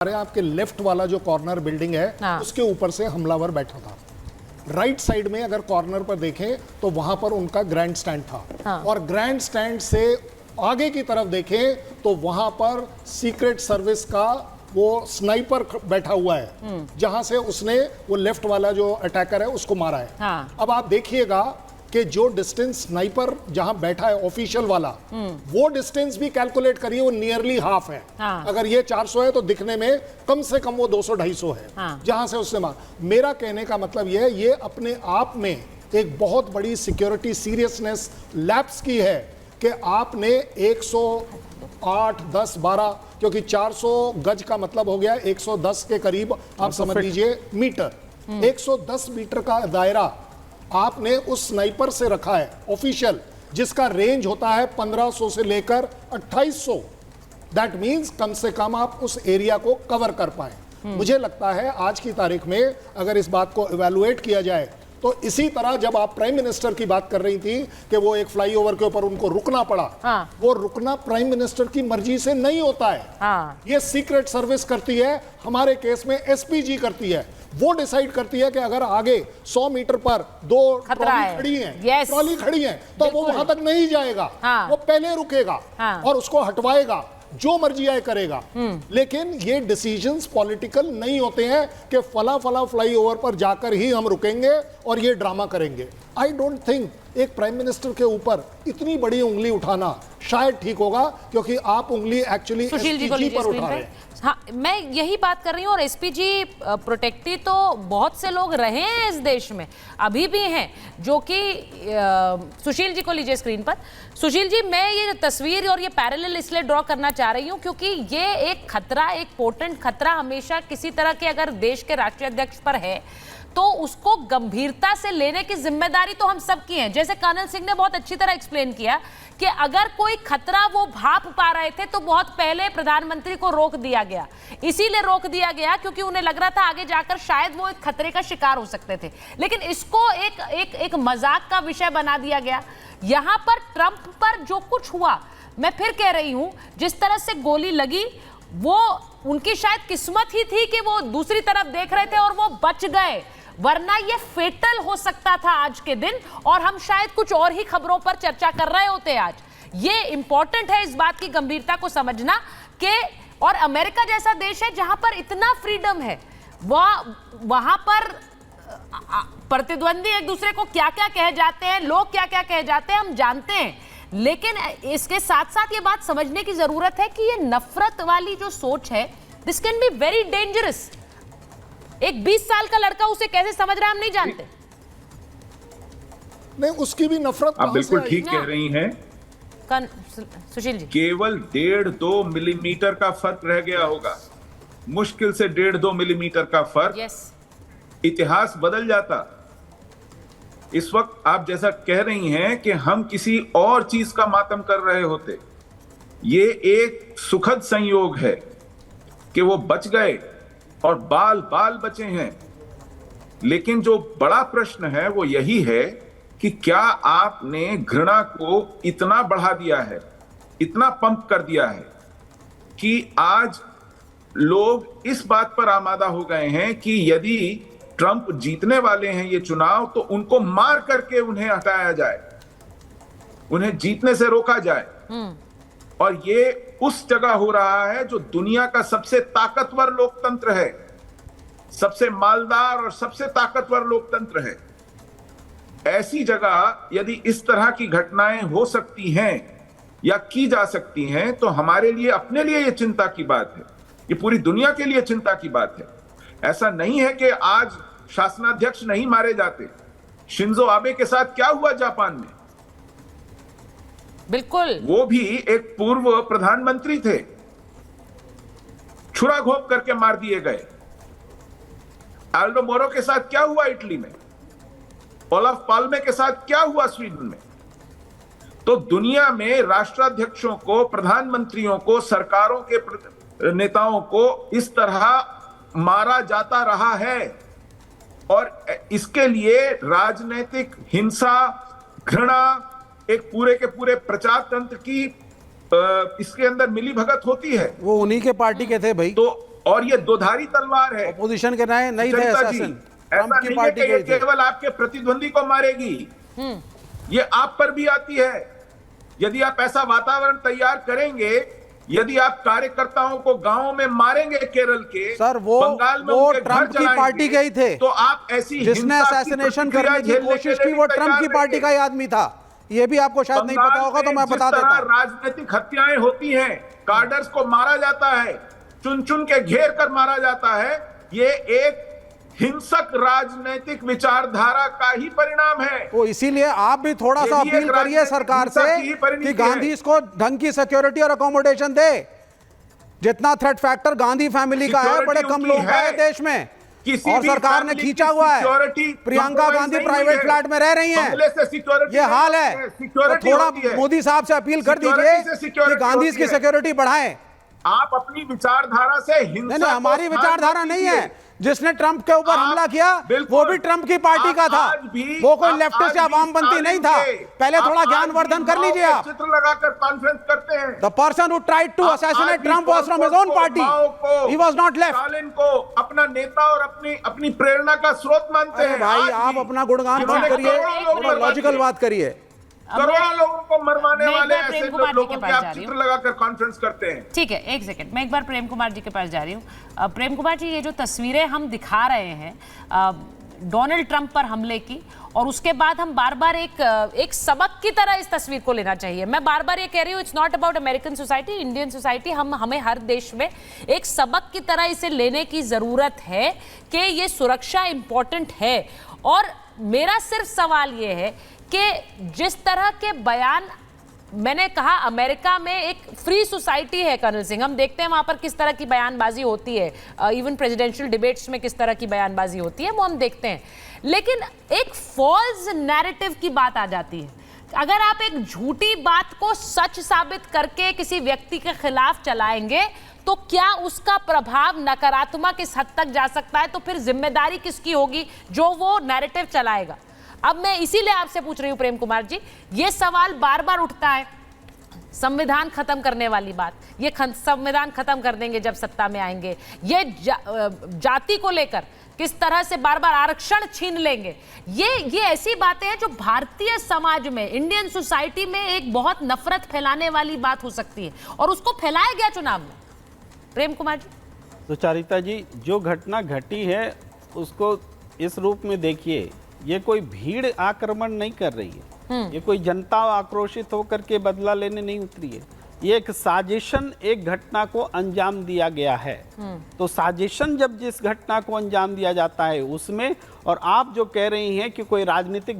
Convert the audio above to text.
आपके लेफ्ट वाला जो कॉर्नर बिल्डिंग है उसके ऊपर से हमलावर बैठा था। राइट साइड में अगर कॉर्नर पर देखें तो वहां पर उनका ग्रैंड स्टैंड था और ग्रैंड स्टैंड से आगे की तरफ देखें तो वहां पर सीक्रेट सर्विस का वो स्नाइपर बैठा हुआ है जहां से उसने वो लेफ्ट वाला जो अटैकर है उसको मारा है। अब आप देखिएगा कि जो डिस्टेंस स्नाइपर जहां बैठा है ऑफिशियल वाला वो डिस्टेंस भी कैलकुलेट करिए, वो नियरली हाफ है। अगर ये 400 है तो दिखने में कम से कम वो 200-250 है जहां से उसने मार। मेरा कहने का मतलब ये अपने आप में एक बहुत बड़ी सिक्योरिटी सीरियसनेस लैप्स की है कि आपने 108, 10, 12 क्योंकि 400 गज का मतलब हो गया 110 के करीब आप समझ लीजिए मीटर, 110 मीटर का दायरा आपने उस स्नाइपर से रखा है ऑफिशियल, जिसका रेंज होता है 1500 से लेकर 2800। दैट मींस कम से कम आप उस एरिया को कवर कर पाए। मुझे लगता है आज की तारीख में अगर इस बात को इवैल्यूएट किया जाए तो इसी तरह जब आप प्राइम मिनिस्टर की बात कर रही थी कि वो एक फ्लाईओवर के ऊपर उनको रुकना पड़ा, वो रुकना प्राइम मिनिस्टर की मर्जी से नहीं होता है। ये सीक्रेट सर्विस करती है, हमारे केस में एसपीजी करती है। वो डिसाइड करती है कि अगर आगे 100 मीटर पर दो ट्रॉली खड़ी हैं तो वो वहां तक नहीं जाएगा, वो पहले रुकेगा और उसको हटवाएगा, जो मर्जी आए करेगा। लेकिन ये डिसीजंस पॉलिटिकल नहीं होते हैं कि फला फला फ्लाईओवर पर जाकर ही हम रुकेंगे और ये ड्रामा करेंगे। आई डोंट थिंक एक प्राइम मिनिस्टर के ऊपर इतनी बड़ी उंगली उठाना शायद ठीक होगा, क्योंकि आप उंगली एक्चुअली एसपीजी पर उठा रहे हैं। हाँ, मैं यही बात कर रही हूँ। और एसपीजी प्रोटेक्टी तो बहुत से लोग रहे हैं इस देश में, अभी भी हैं, जो कि सुशील जी को लीजिए स्क्रीन पर। सुशील जी, मैं ये तस्वीर और ये पैरेलल इसलिए ड्रॉ करना चाह रही हूँ क्योंकि ये एक खतरा, एक पोटेंट खतरा हमेशा किसी तरह के अगर देश के राष्ट्रीय अध्यक्ष पर है तो उसको गंभीरता से लेने की जिम्मेदारी तो हम सब की है। जैसे कर्नल सिंह ने बहुत अच्छी तरह एक्सप्लेन किया कि अगर कोई खतरा वो भाप पा रहे थे तो बहुत पहले प्रधानमंत्री को रोक दिया गया। इसीलिए रोक दिया गया क्योंकि उन्हें लग रहा था आगे जाकर शायद वो एक खतरे का शिकार हो सकते थे, लेकिन इसको एक मजाक का विषय बना दिया गया। यहां पर ट्रंप पर जो कुछ हुआ, मैं फिर कह रही हूं, जिस तरह से गोली लगी वो उनकी शायद किस्मत ही थी कि वो दूसरी तरफ देख रहे थे और वो बच गए, वरना ये फेटल हो सकता था आज के दिन और हम शायद कुछ और ही खबरों पर चर्चा कर रहे होते आज। ये इंपॉर्टेंट है इस बात की गंभीरता को समझना कि और अमेरिका जैसा देश है जहां पर इतना फ्रीडम है, वहां पर प्रतिद्वंदी एक दूसरे को क्या क्या कह जाते हैं, लोग क्या क्या कह जाते हैं, हम जानते हैं। लेकिन इसके साथ साथ ये बात समझने की जरूरत है कि ये नफरत वाली जो सोच है, this can be very dangerous. एक 20 साल का लड़का उसे कैसे समझ रहा है हम नहीं जानते। नहीं, उसकी भी नफरत आप बिल्कुल ठीक कह रही हैं। सुशील जी, केवल 1.5-2 मिलीमीटर का फर्क रह गया होगा, मुश्किल से 1.5-2 मिलीमीटर का फर्क, इतिहास बदल जाता। इस वक्त आप जैसा कह रही हैं कि हम किसी और चीज का मातम कर रहे होते। ये एक सुखद संयोग है कि वो बच गए और बाल बाल बचे हैं। लेकिन जो बड़ा प्रश्न है वो यही है कि क्या आपने घृणा को इतना बढ़ा दिया है, इतना पंप कर दिया है कि आज लोग इस बात पर आमादा हो गए हैं कि यदि ट्रंप जीतने वाले हैं ये चुनाव तो उनको मार करके उन्हें हटाया जाए, उन्हें जीतने से रोका जाए। और ये उस जगह हो रहा है जो दुनिया का सबसे ताकतवर लोकतंत्र है, सबसे मालदार और सबसे ताकतवर लोकतंत्र है। ऐसी जगह यदि इस तरह की घटनाएं हो सकती हैं या की जा सकती हैं तो हमारे लिए, अपने लिए ये चिंता की बात है, ये पूरी दुनिया के लिए चिंता की बात है। ऐसा नहीं है कि आज शासनाध्यक्ष नहीं मारे जाते। शिंजो आबे के साथ क्या हुआ जापान में? बिल्कुल, वो भी एक पूर्व प्रधानमंत्री थे, छुरा घोंप करके मार दिए गए। आल्डो मोरो के साथ क्या हुआ इटली में? ओलाफ पाल्मे के साथ क्या हुआ स्वीडन में? तो दुनिया में राष्ट्राध्यक्षों को, प्रधानमंत्रियों को, सरकारों के नेताओं को इस तरह मारा जाता रहा है और इसके लिए राजनीतिक हिंसा, घृणा, एक पूरे के पूरे प्रचार तंत्र की इसके अंदर मिली भगत होती है। वो उन्हीं के पार्टी के थे भाई। तो और ये दोधारी तलवार है। अपोजिशन के नए नहीं थे सुचरिता जी, शासन, ऐसा ट्रम्प की नहीं है पार्टी कि ये गई थी। केवल आपके प्रतिद्वंदी को मारेगी, ये आप पर भी आती है। यदि आप ऐसा वातावरण तैयार करेंगे, यदि आप कार्यकर्ताओं को गांवों में मारेंगे केरल के, सर वो बंगाल में वो उनके घर ट्रम्प की जलाएंगे, पार्टी गई थे, तो आप ऐसी जिसने हिंसा की असैसिनेशन प्रतिक्रिया करने की झेलने कोशिश के की लिए वो भी ट्रम्प की तैयार पार्टी रहेंगे। का ही आदमी था। ये भी आपको शायद नहीं पता होगा, तो मैं जिस बता देता तरह हूं। राजनीतिक हत्याएं होती हैं, कार्डर्स को मारा जाता है, चुन चुन के घेर कर मारा जाता है, ये एक हिंसक राजनीतिक विचारधारा का ही परिणाम है। तो इसीलिए आप भी थोड़ा सा ये भी एक अपील करिए राजनीतिक सरकार हिंसा से की ही परिणति कि गांधी है। इसको ढंग की सिक्योरिटी और अकोमोडेशन दे। जितना थ्रेट फैक्टर गांधी फैमिली का है, सिक्योरिटी बड़े कम उनकी लोगों का है है। देश में, किसी और भी सरकार ने फैमिली खींचा की हुआ है। सिक्योरिटी प्रियंका compromise गांधी नहीं प्राइवेट हुई है। फ्लैट में रह रही हैं। बंगले से सिक्योरिटी ये हाल है। तो सिक्योरिटी थोड़ा होती है। मोदी साहब से अपील कर सिक्योरिटी दीजिए से कि सिक्योरिटी गांधी होती की है। सिक्योरिटी बढ़ाएं। आप अपनी विचारधारा से हिंसा नहीं, हमारी को विचारधारा स्थान नहीं दीजिए। है। जिसने ट्रंप के ऊपर आप हमला किया बिल्कुल, वो भी ट्रंप की पार्टी का था, आज भी- वो कोई आप लेफ्टिस्ट या आज भी वामपंथी नहीं था। स्टालिन के- पहले आप थोड़ा आज ज्ञानवर्धन भी कर लीजिए माओ आप। के चित्र लगाकर कॉन्फ्रेंस करते हैं। The person who tried to आप assassinate आज भी Trump was from his own party. माओ को, He was not left. Stalin को अपना नेता और अपनी प्रेरणा का स्रोत मानते अरे हैं। भाई, आज आप भी। अपना गुणगान इन्होंने मत करिए, करोड़ों लोग थोड़ा लॉजिकल बात करिए। करोड़ों लोगों को मरवाने मैं एक वाले बार प्रेम ऐसे कुमार जी लोगों के के पास आप जा रही चित्र हूँ। लगाकर कॉन्फ्रेंस करते हैं। ठीक है, एक सेकंड, मैं एक बार प्रेम कुमार जी के पास जा रही हूँ। प्रेम कुमार जी, ये जो तस्वीरें हम दिखा रहे हैं डोनाल्ड ट्रंप पर हमले की, और उसके बाद हम बार बार एक सबक की तरह इस तस्वीर को लेना चाहिए। मैं बार बार ये कह रही हूँ, it's not about American society, Indian society, हमें हर देश में एक सबक की तरह इसे लेने की ज़रूरत है कि ये सुरक्षा इंपॉर्टेंट है। और मेरा सिर्फ सवाल ये है कि जिस तरह के बयान, मैंने कहा अमेरिका में एक फ्री सोसाइटी है कर्नल सिंह, हम देखते हैं वहां पर किस तरह की बयानबाजी होती है, इवन प्रेसिडेंशियल डिबेट्स में किस तरह की बयानबाजी होती है वो हम देखते हैं। लेकिन एक फॉल्स नैरेटिव की बात आ जाती है। अगर आप एक झूठी बात को सच साबित करके किसी व्यक्ति के खिलाफ चलाएंगे तो क्या उसका प्रभाव नकारात्मक इस हद तक जा सकता है? तो फिर जिम्मेदारी किसकी होगी जो वो नैरेटिव चलाएगा? अब मैं इसीलिए आपसे पूछ रही हूं प्रेम कुमार जी, ये सवाल बार बार उठता है, संविधान खत्म करने वाली बात, ये संविधान खत्म कर देंगे जब सत्ता में आएंगे, ये जाति को लेकर किस तरह से बार बार आरक्षण छीन लेंगे, ये ऐसी बातें हैं जो भारतीय समाज में, इंडियन सोसाइटी में एक बहुत नफरत फैलाने वाली बात हो सकती है, और उसको फैलाया गया चुनाव में। प्रेम कुमार जी। सुचरिता जी, जो घटना घटी है उसको इस रूप में देखिए, ये कोई भीड़ आक्रमण नहीं कर रही है, ये कोई जनता आक्रोशित होकर के बदला लेने नहीं उतरी है, ये एक साजिशन, एक घटना को अंजाम दिया गया है। तो साजिशन जब जिस घटना को अंजाम दिया जाता है उसमें, और आप जो कह रही हैं कि कोई राजनीतिक